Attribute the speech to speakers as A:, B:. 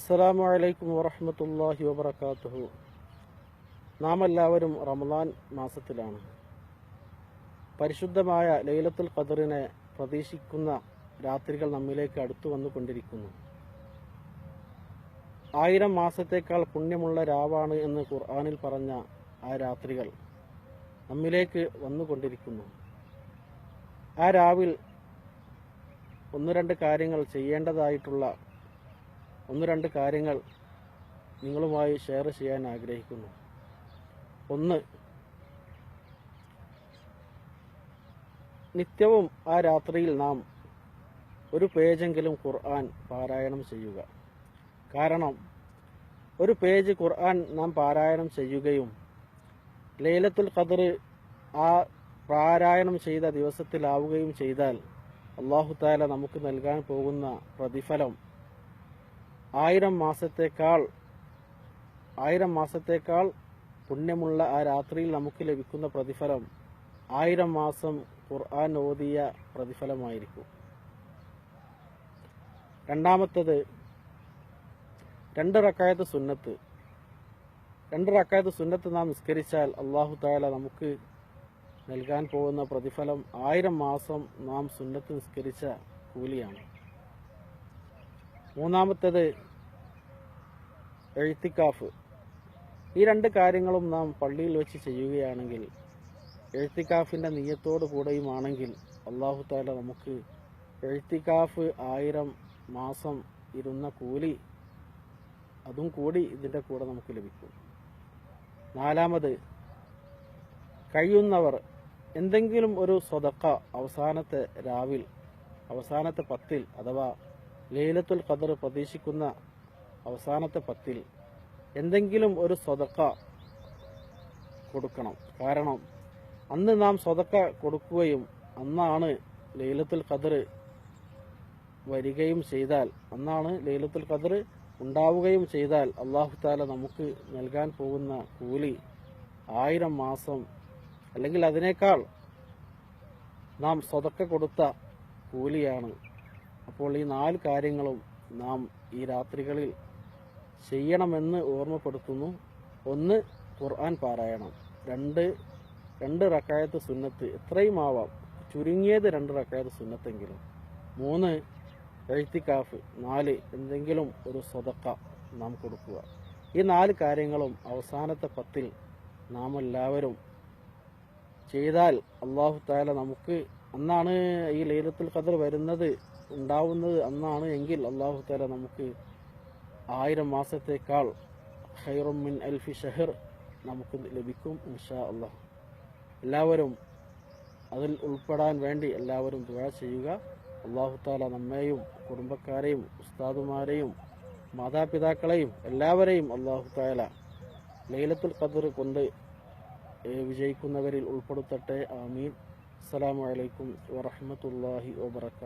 A: അസ്സലാമു അലൈക്കും വറഹ്മത്തുള്ളാഹി വബറകാതുഹു. നാം എല്ലാവരും റമദാൻ മാസത്തിലാണ്. പരിശുദ്ധമായ ലൈലത്തുൽ ഖദറിനെ പ്രതീക്ഷിക്കുന്ന രാത്രികൾ നമ്മിലേക്ക് അടുത്തു വന്നുകൊണ്ടിരിക്കുന്നു. 1000 മാസത്തേക്കാൾ പുണ്യമുള്ള രാവാണ് എന്ന് ഖുർആനിൽ പറഞ്ഞ ആ രാത്രികൾ നമ്മിലേക്ക് വന്നുകൊണ്ടിരിക്കുന്നു. ആ രാവിൽ ഒന്ന് രണ്ട് കാര്യങ്ങൾ ചെയ്യേണ്ടതായിട്ടുള്ള ഒന്ന് കാര്യങ്ങൾ നിങ്ങളുമായി ഷെയർ ചെയ്യാൻ ആഗ്രഹിക്കുന്നു. ഒന്ന്, നിത്യവും ആ രാത്രിയിൽ നാം ഒരു പേജെങ്കിലും ഖുർആൻ പാരായണം ചെയ്യുക. കാരണം ഒരു പേജ് ഖുർആൻ നാം പാരായണം ചെയ്യുകയും ലൈലത്തുൽ ഖദർ ആ പാരായണം ചെയ്ത ദിവസത്തിലാവുകയും ചെയ്താൽ അല്ലാഹു തആല നമുക്ക് നൽകാൻ പോകുന്ന പ്രതിഫലം 1000 മാസത്തേക്കാൾ പുണ്യമുള്ള ആ രാത്രിയിൽ നമുക്ക് ലഭിക്കുന്ന പ്രതിഫലം 1000 മാസം ഖുർആൻ ഓതിയ പ്രതിഫലമായിരിക്കും. രണ്ടാമത്തത്, 2 റക്അത്ത് സുന്നത്ത്. 2 റക്അത്ത് സുന്നത്ത് നാം നിസ്കരിച്ചാൽ അല്ലാഹു തആല നമുക്ക് നൽകാൻ പോകുന്ന പ്രതിഫലം 1000 മാസം നാം സുന്നത്ത് നിസ്കരിച്ച കൂലിയാണ്. മൂന്നാമത്തത്, എഴുത്തിക്കാഫ്. ഈ 2 കാര്യങ്ങളും നാം പള്ളിയിൽ വെച്ച് ചെയ്യുകയാണെങ്കിൽ, എഴുത്തിക്കാഫിൻ്റെ നിയ്യത്തോടു കൂടെയുമാണെങ്കിൽ അല്ലാഹു തആല നമുക്ക് എഴുത്തിക്കാഫ് 1000 മാസം ഇരുന്ന കൂലി അതും കൂടി ഇതിൻ്റെ കൂടെ നമുക്ക് ലഭിക്കും. നാലാമത്, കഴിയുന്നവർ എന്തെങ്കിലും ഒരു സ്വതക്ക അവസാനത്തെ രാവിൽ, അവസാനത്തെ 10 അഥവാ ലൈലത്തുൽ ഖദർ പ്രതീക്ഷിക്കുന്ന അവസാനത്തെ 10 എന്തെങ്കിലും ഒരു സ്വതക്ക കൊടുക്കണം. കാരണം അന്ന് നാം സ്വതക്ക കൊടുക്കുകയും അന്നാണ് ലൈലത്തുൽ ഖദർ വരികയും ചെയ്താൽ, അന്നാണ് ലൈലത്തുൽ ഖദർ ഉണ്ടാവുകയും ചെയ്താൽ അല്ലാഹു തആല നമുക്ക് നൽകാൻ പോകുന്ന കൂലി 1000 മാസം അല്ലെങ്കിൽ അതിനേക്കാൾ നാം സ്വതക്ക കൊടുത്ത കൂലിയാണ്. അപ്പോൾ ഈ 4 കാര്യങ്ങളും നാം ഈ രാത്രികളിൽ ചെയ്യണമെന്ന് ഓർമ്മപ്പെടുത്തുന്നു. 1, ഖുർആൻ പാരായണം. 2 റക്അത്ത് സുന്നത്ത്, എത്രയും ആവാം, ചുരുങ്ങിയത് 2 റക്അത്ത് സുന്നത്തെങ്കിലും. 3, എഴുത്തിക്കാഫ്. 4, എന്തെങ്കിലും ഒരു സ്വതക്ക നാം കൊടുക്കുക. ഈ 4 കാര്യങ്ങളും അവസാനത്തെ 10 നാം എല്ലാവരും ചെയ്താൽ അല്ലാഹു തആല നമുക്ക്, അന്നാണ് ഈ ലൈലത്തുൽ ഖദർ ഉണ്ടാവുന്നത് അന്നാണ് എങ്കിൽ അല്ലാഹു തആല നമുക്ക് 1000 മാസത്തേക്കാൾ ഖൈറും മിൻ അൽഫി ഷഹർ നമുക്ക് ലഭിക്കും ഇൻഷാ അല്ലാഹ്. എല്ലാവരും അതിൽ ഉൾപ്പെടാൻ വേണ്ടി എല്ലാവരും ദുആ ചെയ്യുക. അല്ലാഹു തആല നമ്മെയും കുടുംബക്കാരെയും ഉസ്താദുമാരെയും മാതാപിതാക്കളെയും എല്ലാവരെയും അല്ലാഹു തആല ലൈലത്തുൽ ഖദർ കൊണ്ട് വിജയിക്കുന്നവരിൽ ഉൾപ്പെടുത്തട്ടെ. ആമീൻ. അസ്സലാമു അലൈക്കും വറഹ്മത്തുള്ളാഹി വബറകാതുഹു.